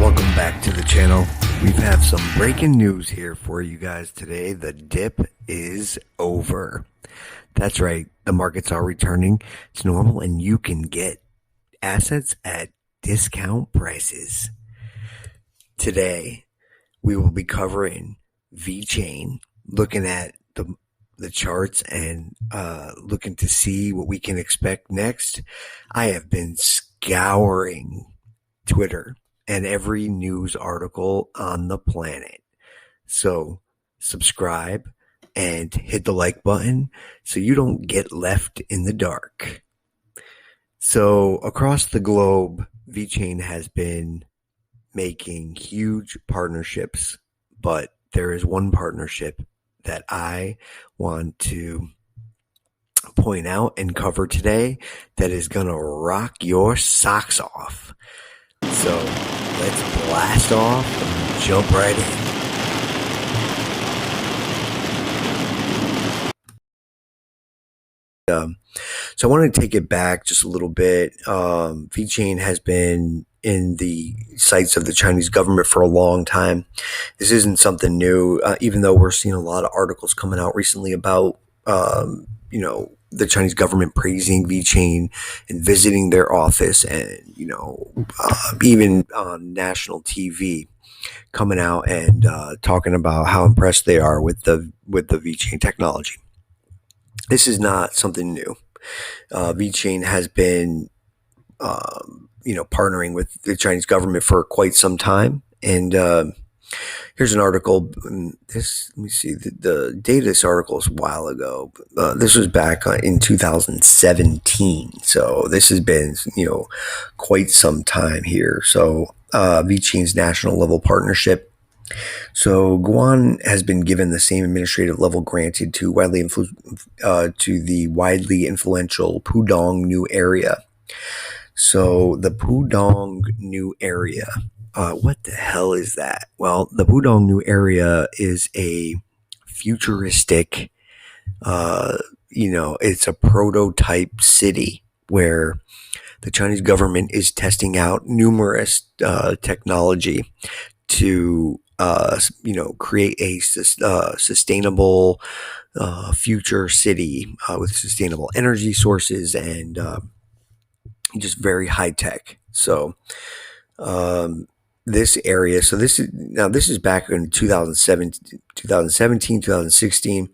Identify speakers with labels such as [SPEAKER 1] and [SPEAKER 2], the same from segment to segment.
[SPEAKER 1] Welcome back to the channel. We have some breaking news here for you guys today. The dip is over. That's right. The markets are returning to normal and you can get assets at discount prices. Today, we will be covering Vechain, looking at the charts and looking to see what we can expect next. I have been scouring Twitter and every news article on the planet. So subscribe and hit the like button so you don't get left in the dark. So across the globe, Vechain has been making huge partnerships, but there is one partnership that I want to point out and cover today that is going to rock your socks off. So let's blast off and jump right in. So I want to take it back just a little bit. Vechain has been in the sights of the Chinese government for a long time. This isn't something new, even though we're seeing a lot of articles coming out recently about, the Chinese government praising Vechain and visiting their office, and even on national TV coming out and talking about how impressed they are with the Vechain technology. This is not something new. Vechain has been partnering with the Chinese government for quite some time, and here's an article. Let me see. The date of this article is a while ago. This was back in 2017. So this has been, quite some time here. So Vechain's national level partnership. So Guan has been given the same administrative level granted to the widely influential Pudong New Area. So the Pudong New Area. What the hell is that? Well, the Pudong New Area is a futuristic, it's a prototype city where the Chinese government is testing out numerous technology to, create a sustainable future city with sustainable energy sources and just very high tech. So, this area, this is back in 2017, 2016.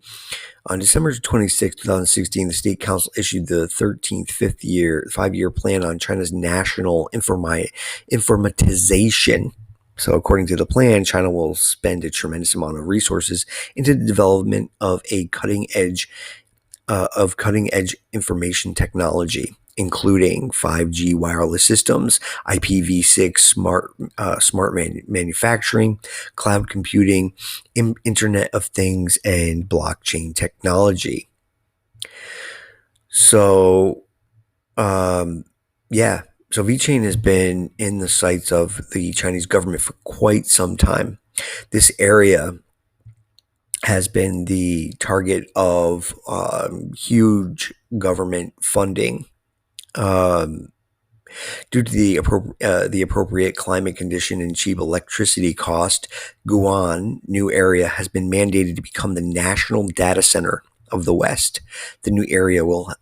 [SPEAKER 1] On December 26, 2016, the State Council issued the 13th 5-year plan on China's national informatization. So according to the plan, China will spend a tremendous amount of resources into the development of cutting edge information technology, including 5G wireless systems, IPv6 smart manufacturing, cloud computing, Internet of Things, and blockchain technology. So, So Vechain has been in the sights of the Chinese government for quite some time. This area has been the target of huge government funding. Due to the appropriate climate condition and cheap electricity cost, Guan New Area has been mandated to become the national data center of the West. The new area will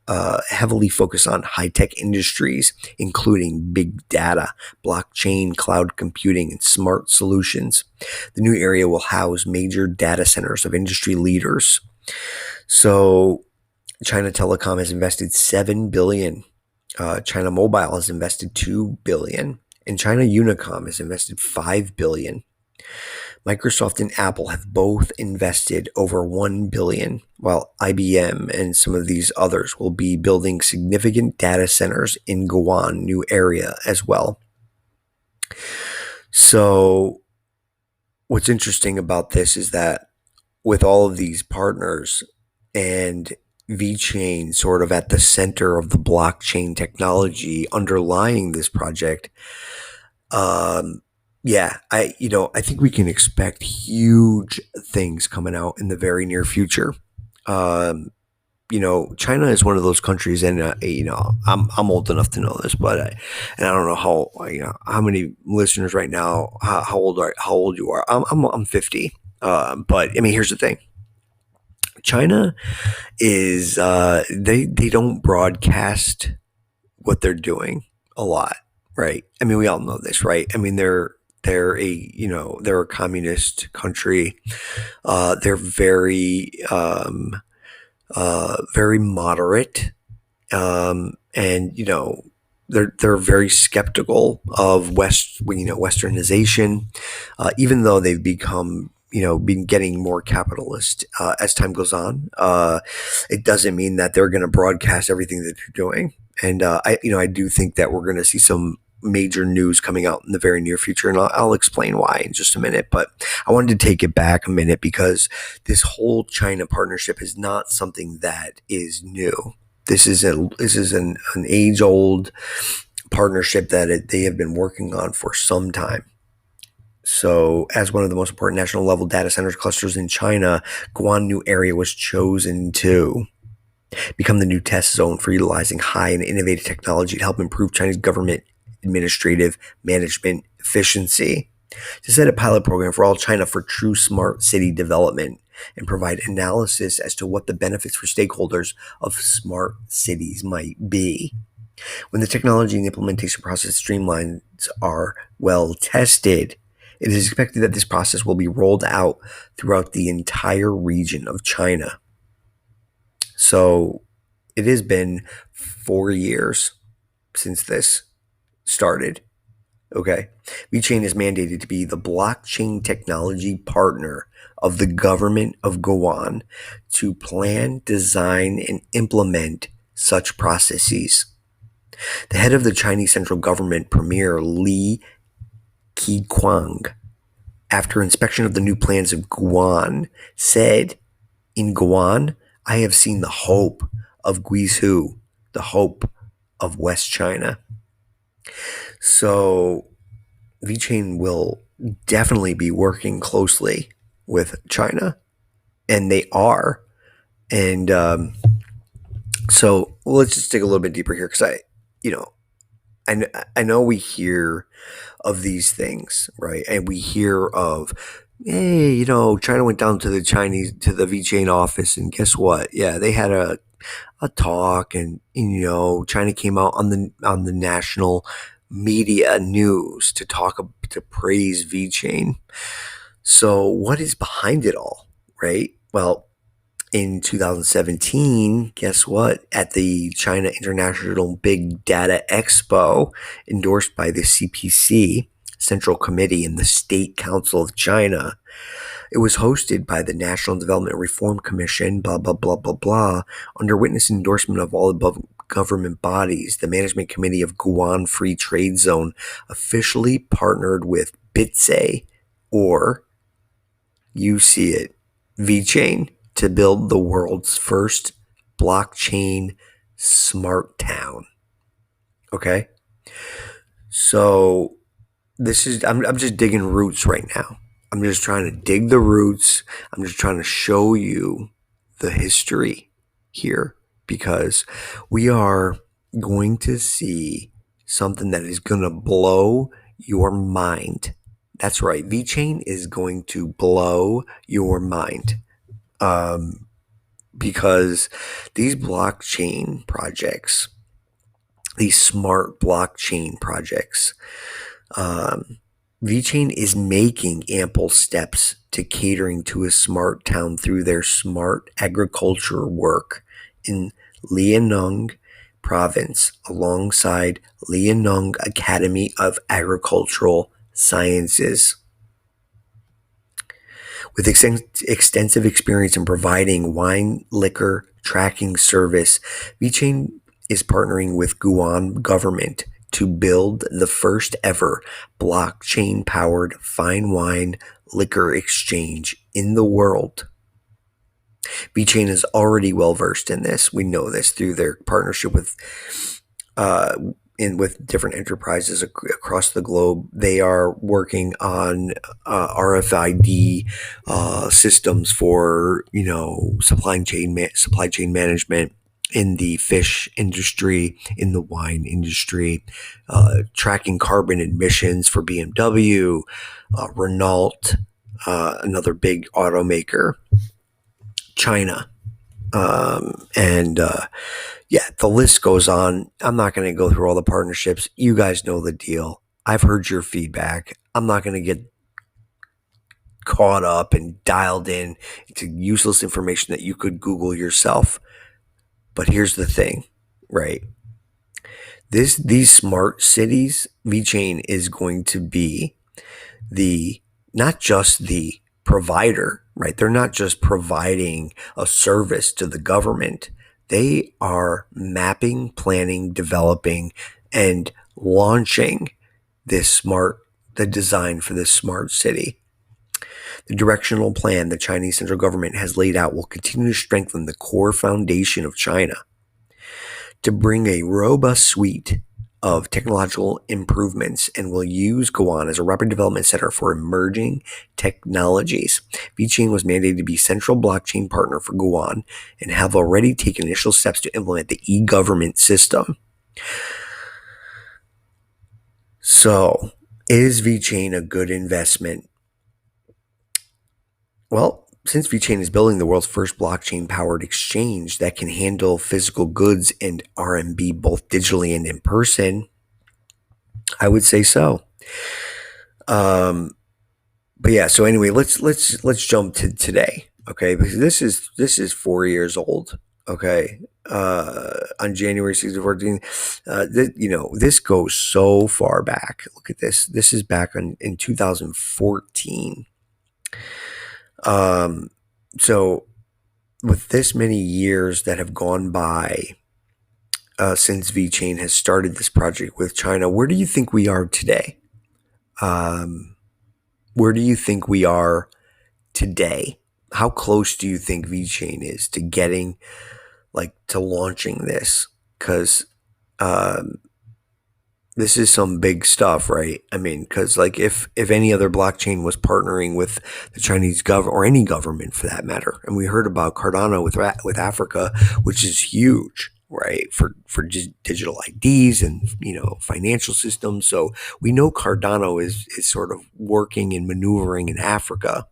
[SPEAKER 1] heavily focus on high-tech industries, including big data, blockchain, cloud computing, and smart solutions. The new area will house major data centers of industry leaders. So China Telecom has invested $7 billion. China Mobile has invested $2 billion, and China Unicom has invested $5 billion. Microsoft and Apple have both invested over $1 billion, while IBM and some of these others will be building significant data centers in Guan New Area as well. So what's interesting about this is that with all of these partners and Vechain sort of at the center of the blockchain technology underlying this project, I think we can expect huge things coming out in the very near future. China is one of those countries, and I'm old enough to know this, but and I don't know how many listeners right now, how old you are. I'm 50. But I mean, here's the thing. China is they don't broadcast what they're doing a lot, right? I mean, we all know this, right? I mean, they're a communist country. They're very moderate, and they're very skeptical of westernization, even though they've been getting more capitalist as time goes on. It doesn't mean that they're going to broadcast everything that they're doing, and I do think that we're going to see some major news coming out in the very near future, and I'll explain why in just a minute. But I wanted to take it back a minute because this whole China partnership is not something that is new. This is an age old partnership that they have been working on for some time. So, as one of the most important national level data centers clusters in China, Guangnu area was chosen to become the new test zone for utilizing high and innovative technology to help improve Chinese government administrative management efficiency, to set a pilot program for all China for true smart city development and provide analysis as to what the benefits for stakeholders of smart cities might be. When the technology and implementation process streamlines are well tested, it is expected that this process will be rolled out throughout the entire region of China. So it has been 4 years since this started. Okay. Vechain is mandated to be the blockchain technology partner of the government of Guan to plan, design, and implement such processes. The head of the Chinese central government, Premier Li Keqiang, after inspection of the new plans of Guan, said, "In Guan, I have seen the hope of Guizhou, the hope of West China." So Vechain will definitely be working closely with China, and they are. And so let's just dig a little bit deeper here, because I know we hear of these things, right? And we hear of, hey, China went down to the Vechain office, and guess what? Yeah, they had a talk, and China came out on the national media news to praise Vechain. So what is behind it all, right? Well, in 2017, guess what? At the China International Big Data Expo, endorsed by the CPC, Central Committee, and the State Council of China, it was hosted by the National Development Reform Commission, blah, blah, blah, blah, blah, under witness endorsement of all above government bodies. The Management Committee of Guan Free Trade Zone officially partnered with BitSay, or you see it, Vechain, to build the world's first blockchain smart town. Okay? So I'm just digging roots right now. I'm just trying to dig the roots. I'm just trying to show you the history here, because we are going to see something that is going to blow your mind. That's right. Vechain is going to blow your mind. Because these blockchain projects, these smart blockchain projects, Vechain is making ample steps to catering to a smart town through their smart agriculture work in Liaoning province, alongside Liaoning Academy of Agricultural Sciences. With extensive experience in providing wine liquor tracking service, Vechain is partnering with Guan government to build the first ever blockchain-powered fine wine liquor exchange in the world. Vechain is already well versed in this. We know this through their partnership with with different enterprises across the globe. They are working on RFID systems for supply chain management in the fish industry, in the wine industry, tracking carbon emissions for BMW, Renault, another big automaker, China, and yeah, the list goes on. I'm not going to go through all the partnerships. You guys know the deal. I've heard your feedback. I'm not going to get caught up and dialed in to useless information that you could Google yourself. But here's the thing, right? These smart cities, Vechain is going to be the not just the provider, right? They're not just providing a service to the government. They are mapping, planning, developing, and launching the design for this smart city. The directional plan the Chinese central government has laid out will continue to strengthen the core foundation of China to bring a robust suite of technological improvements and will use Guan as a rapid development center for emerging technologies. Vechain was mandated to be central blockchain partner for Guan and have already taken initial steps to implement the e-government system. So, is Vechain a good investment? Well, since Vechain is building the world's first blockchain-powered exchange that can handle physical goods and RMB both digitally and in person, I would say so. But yeah, so anyway, let's jump to today, okay? Because this is 4 years old, okay? On January 16, 14, this goes so far back. Look at this. This is back in 2014. So with this many years that have gone by since Vechain has started this project with China, where do you think we are today? Where do you think we are today? How close do you think Vechain is to getting, to launching this? Because this is some big stuff, right? I mean, because if any other blockchain was partnering with the Chinese government or any government for that matter, and we heard about Cardano with Africa, which is huge, right, for digital IDs and financial systems. So we know Cardano is sort of working and maneuvering in Africa.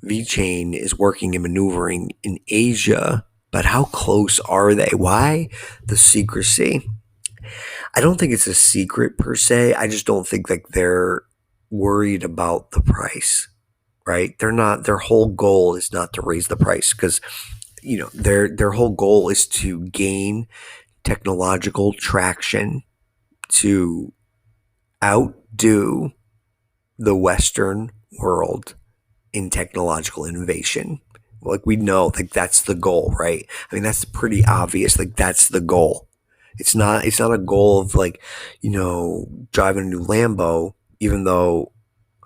[SPEAKER 1] Vechain is working and maneuvering in Asia, but how close are they? Why the secrecy? I don't think it's a secret per se. I just don't think they're worried about the price, right? They're not. Their whole goal is not to raise the price because their whole goal is to gain technological traction to outdo the Western world in technological innovation. We know that's the goal, right? I mean, that's pretty obvious. That's the goal. It's not a goal of driving a new Lambo, even though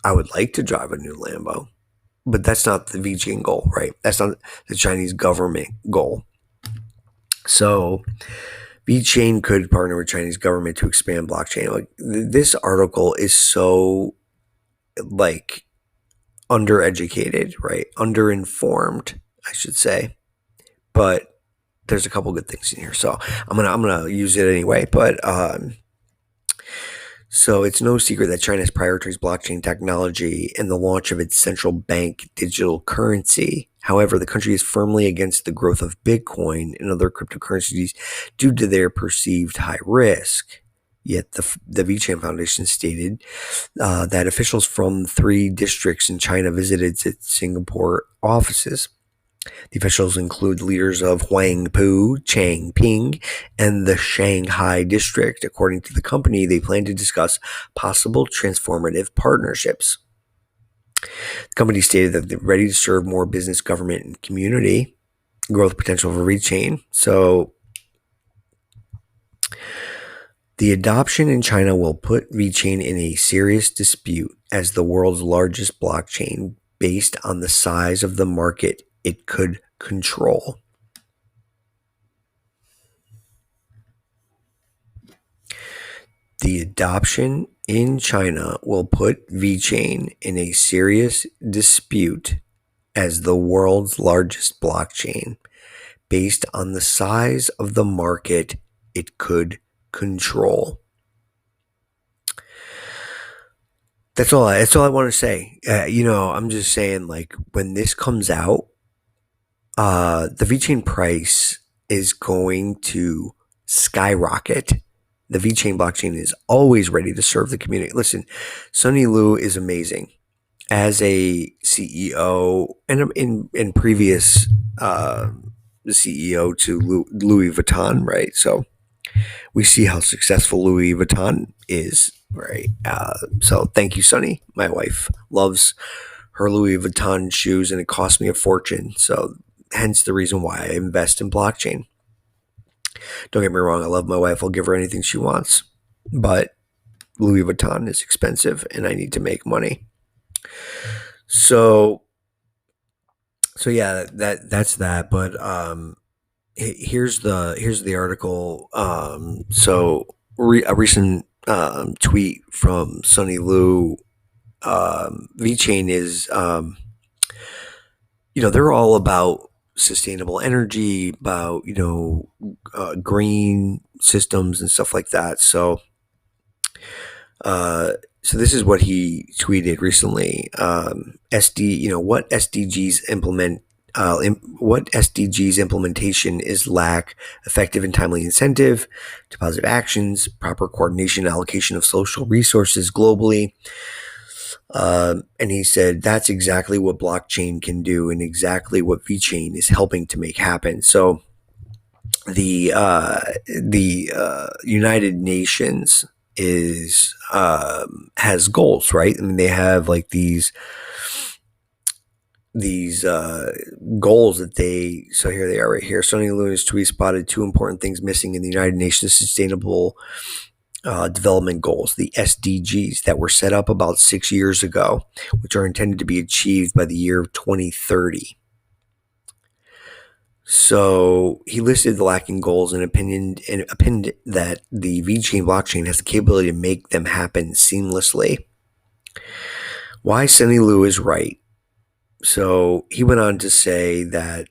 [SPEAKER 1] I would like to drive a new Lambo. But that's not the Vechain goal, right? That's not the Chinese government goal. So Vechain could partner with Chinese government to expand blockchain. This article is so undereducated, right? Underinformed, I should say. But there's a couple good things in here, so I'm gonna use it anyway. But so it's no secret that China has prioritized blockchain technology and the launch of its central bank digital currency. However, the country is firmly against the growth of Bitcoin and other cryptocurrencies due to their perceived high risk. Yet the Vechain Foundation stated that officials from 3 districts in China visited its Singapore offices. The officials include leaders of Huangpu, Changping, and the Shanghai district. According to the company, they plan to discuss possible transformative partnerships. The company stated that they're ready to serve more business, government, and community growth potential for Vechain. So the adoption in China will put Vechain in a serious dispute as the world's largest blockchain based on the size of the market it could control. The adoption in China will put Vechain in a serious dispute as the world's largest blockchain based on the size of the market it could control. That's all I want to say. I'm just saying, like, when this comes out, the VeChain price is going to skyrocket. The VeChain blockchain is always ready to serve the community. Listen, Sunny Lu is amazing as a CEO and in previous CEO to Louis Vuitton, right? So we see how successful Louis Vuitton is, right? So thank you, Sunny. My wife loves her Louis Vuitton shoes, and it cost me a fortune. So hence the reason why I invest in blockchain. Don't get me wrong, I love my wife. I'll give her anything she wants, but Louis Vuitton is expensive, and I need to make money. So yeah, that's that. But here's the article. A recent tweet from Sunny Lu. VeChain is, they're all about sustainable energy, about green systems and stuff like that. So this is what he tweeted recently. What SDGs implementation is lack effective and timely incentive to positive actions, proper coordination, allocation of social resources globally. And he said that's exactly what blockchain can do, and exactly what VeChain is helping to make happen. So the United Nations is has goals, right? I mean, they have like these goals that they. So here they are, right here. Sunny Luna's tweet spotted two important things missing in the United Nations Sustainable Development Goals, the SDGs, that were set up about 6 years ago, which are intended to be achieved by the year 2030. So he listed the lacking goals and opined that the VeChain blockchain has the capability to make them happen seamlessly. Why Sunny Lu is right. So he went on to say that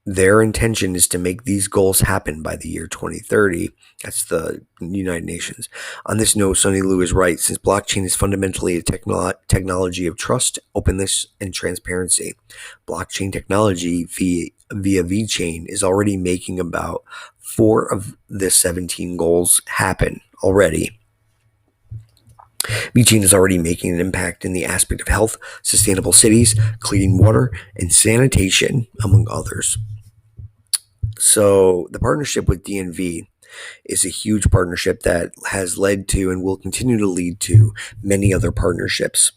[SPEAKER 1] their intention is to make these goals happen by the year 2030. That's the United Nations. On this note, Sunny Lu is right, since blockchain is fundamentally a technology of trust, openness, and transparency. Blockchain technology via VeChain is already making about 4 of the 17 goals happen already. VeChain is already making an impact in the aspect of health, sustainable cities, clean water, and sanitation, among others. So the partnership with DNV is a huge partnership that has led to and will continue to lead to many other partnerships.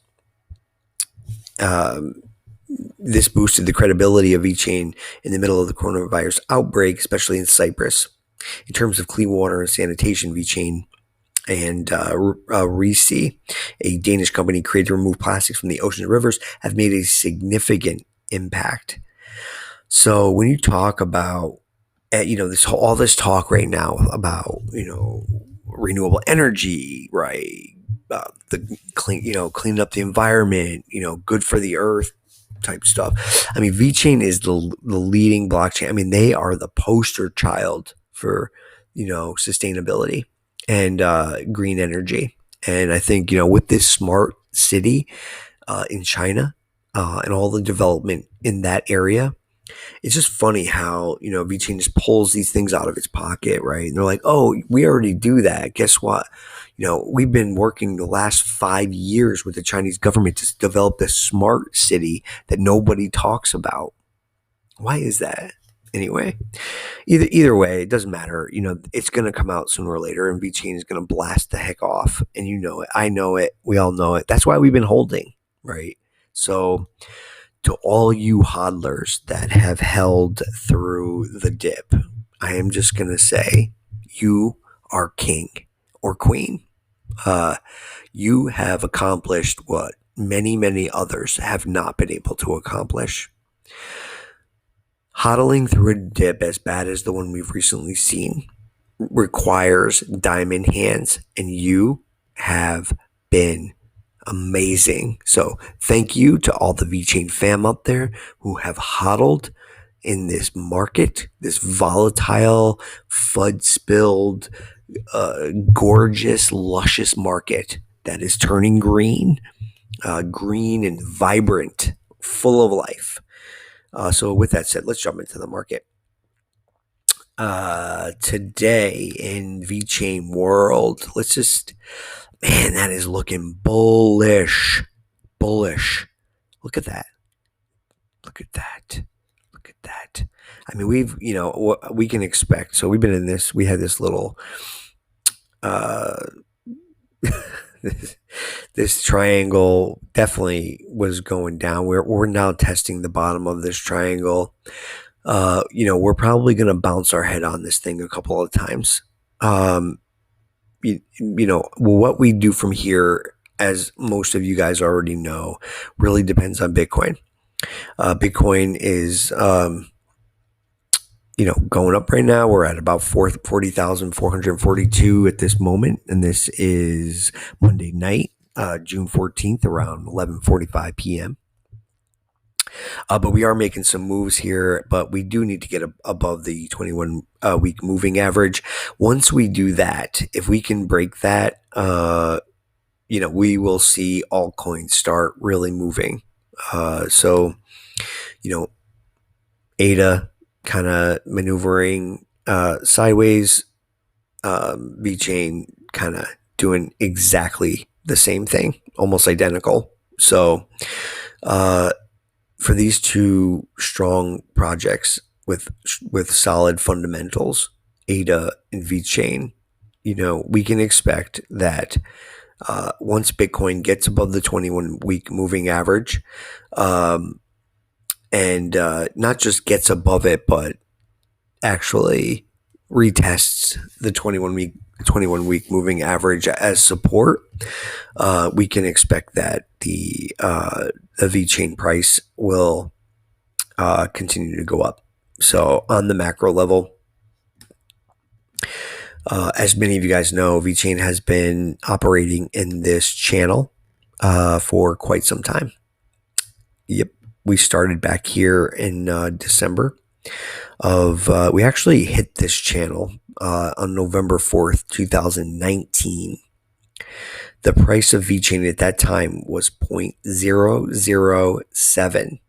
[SPEAKER 1] This boosted the credibility of VeChain in the middle of the coronavirus outbreak, especially in Cyprus. In terms of clean water and sanitation, VeChain and Risi, a Danish company created to remove plastics from the oceans and rivers, have made a significant impact. So when you talk about, all this talk right now about, renewable energy, right? The cleaning up the environment, good for the earth type stuff. I mean, VeChain is the leading blockchain. I mean, they are the poster child for, sustainability and green energy. And I think, with this smart city in China and all the development in that area, it's just funny how, VeChain just pulls these things out of its pocket, right? And they're like, oh, we already do that. Guess what? We've been working the last 5 years with the Chinese government to develop this smart city that nobody talks about. Why is that? Anyway, either way, it doesn't matter. It's going to come out sooner or later, and VeChain is going to blast the heck off. And you know it. I know it. We all know it. That's why we've been holding, right? So to all you hodlers that have held through the dip, I am just going to say you are king or queen. You have accomplished what many, many others have not been able to accomplish. Hodling through a dip as bad as the one we've recently seen requires diamond hands, and you have been amazing. So thank you to all the Vechain fam out there who have hodled in this market, this volatile, FUD spilled, gorgeous, luscious market that is turning green, green and vibrant, full of life. So with that said, let's jump into the market. Today in Vechain world, man, that is looking bullish. Look at that. I mean, what we can expect. So we had this little, this triangle definitely was going down. We're now testing the bottom of this triangle. We're probably going to bounce our head on this thing a couple of times. What we do from here, as most of you guys already know, really depends on Bitcoin. Bitcoin is, going up right now. We're at about 40,442 at this moment, and this is Monday night, June 14th, around 11:45 p.m. But we are making some moves here, but we do need to get above the 21 week moving average. Once we do that, if we can break that, we will see altcoins start really moving. ADA kind of maneuvering sideways, Vechain kind of doing exactly the same thing, almost identical. So, for these two strong projects with solid fundamentals, ADA and Vechain, we can expect that once Bitcoin gets above the 21 week moving average, and not just gets above it, but actually retests the 21 week moving average as support, we can expect that the Vechain price will continue to go up. So on the macro level, as many of you guys know, Vechain has been operating in this channel for quite some time. Yep, we started back here in December of we actually hit this channel on November 4th, 2019. The price of Vechain at that time was 0.007.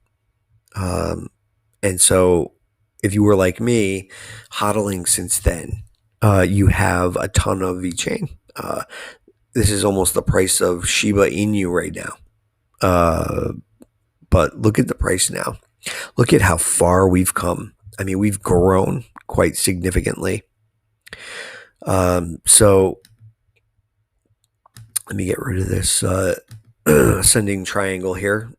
[SPEAKER 1] And so if you were like me, hodling since then, you have a ton of Vechain. This is almost the price of Shiba Inu right now. But look at the price now. Look at how far we've come. I mean, we've grown quite significantly. So let me get rid of this ascending triangle here.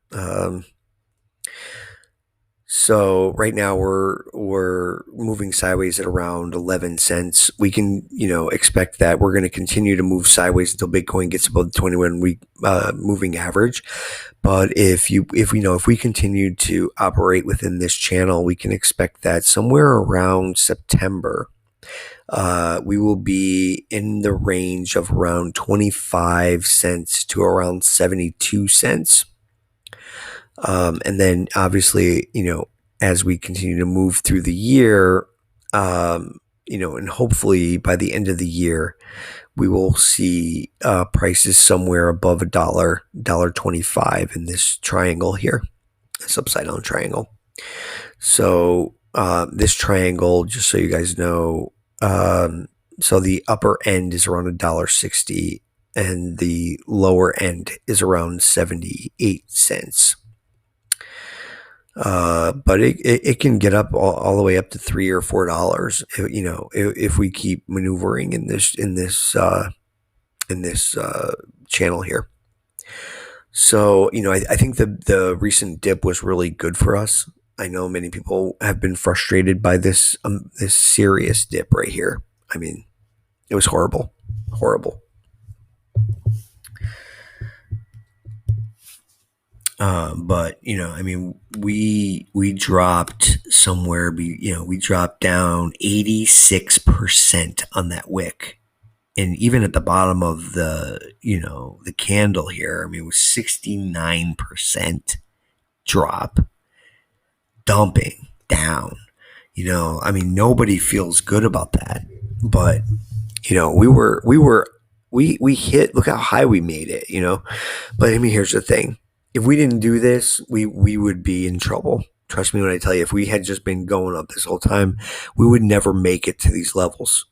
[SPEAKER 1] So right now we're moving sideways at around 11 cents. We can, expect that we're going to continue to move sideways until Bitcoin gets above the 21 week moving average. But if we continue to operate within this channel, we can expect that somewhere around September, we will be in the range of around 25 cents to around 72 cents. And then obviously, as we continue to move through the year, and hopefully by the end of the year, we will see prices somewhere above $1.25 in this triangle here, this upside down triangle. So this triangle, just so you guys know, so the upper end is around $1.60 and the lower end is around 78 cents. But it can get up all the way up to $3 or $4, if we keep maneuvering in this channel here. So, I think the recent dip was really good for us. I know many people have been frustrated by this serious dip right here. I mean, it was horrible. But I mean, we dropped somewhere. We dropped down 86% on that wick, and even at the bottom of the candle here, I mean, it was 69% drop, dumping down. I mean, nobody feels good about that, but we hit. Look how high we made it. But I mean, here's the thing: if we didn't do this, we would be in trouble. Trust me when I tell you, if we had just been going up this whole time, we would never make it to these levels.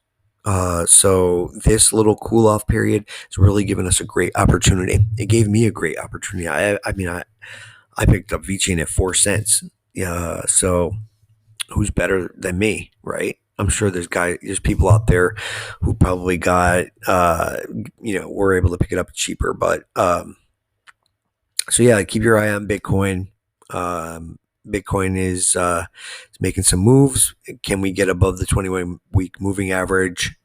[SPEAKER 1] So this little cool off period has really given us a great opportunity. It gave me a great opportunity. I picked up Vechain at 4 cents. So who's better than me, right? I'm sure there's people out there who probably got, were able to pick it up cheaper. But so yeah, keep your eye on Bitcoin. Bitcoin is making some moves. Can we get above the 21-week moving average?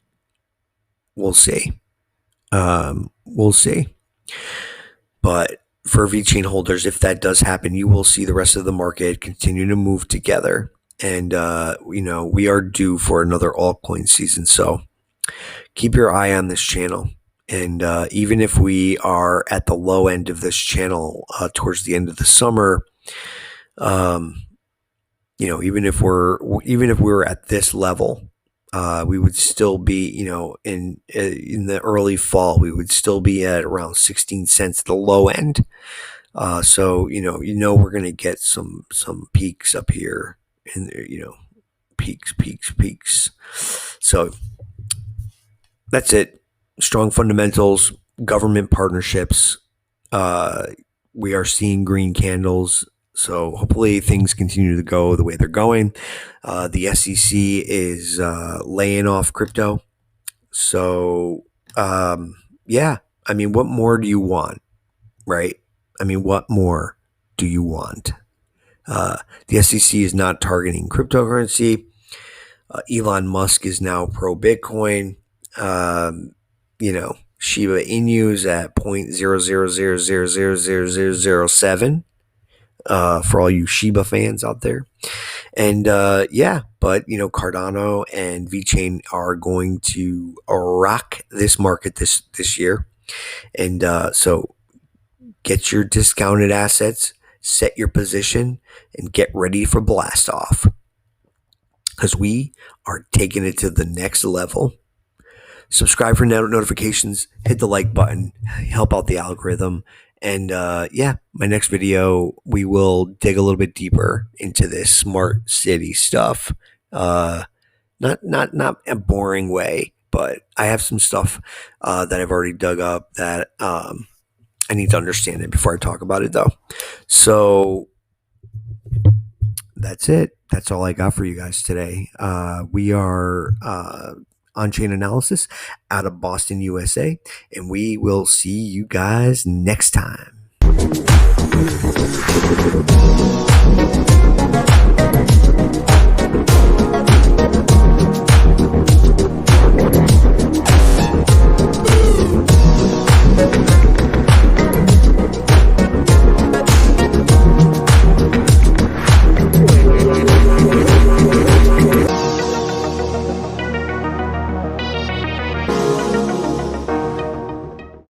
[SPEAKER 1] We'll see. We'll see. But for Vechain holders, if that does happen, you will see the rest of the market continue to move together. And, we are due for another altcoin season. So keep your eye on this channel. And even if we are at the low end of this channel towards the end of the summer, even if we're at this level, we would still be, in the early fall, we would still be at around 16 cents at the low end. So we're going to get some peaks up here, and peaks. So that's it. Strong fundamentals, government partnerships. We are seeing green candles. So hopefully things continue to go the way they're going. The SEC is laying off crypto. So, yeah, I mean, what more do you want, right? I mean, what more do you want? The SEC is not targeting cryptocurrency. Elon Musk is now pro Bitcoin. Shiba Inu's at 0.00000007. For all you Shiba fans out there. And but Cardano and Vechain are going to rock this market this year. And so get your discounted assets, set your position, and get ready for blast off, because we are taking it to the next level. Subscribe for notifications, hit the like button, help out the algorithm. And my next video, we will dig a little bit deeper into this smart city stuff. Not a boring way, but I have some stuff that I've already dug up that I need to understand it before I talk about it, though. So that's it. That's all I got for you guys today. We are OnChain-Analysis out of Boston, USA, and we will see you guys next time.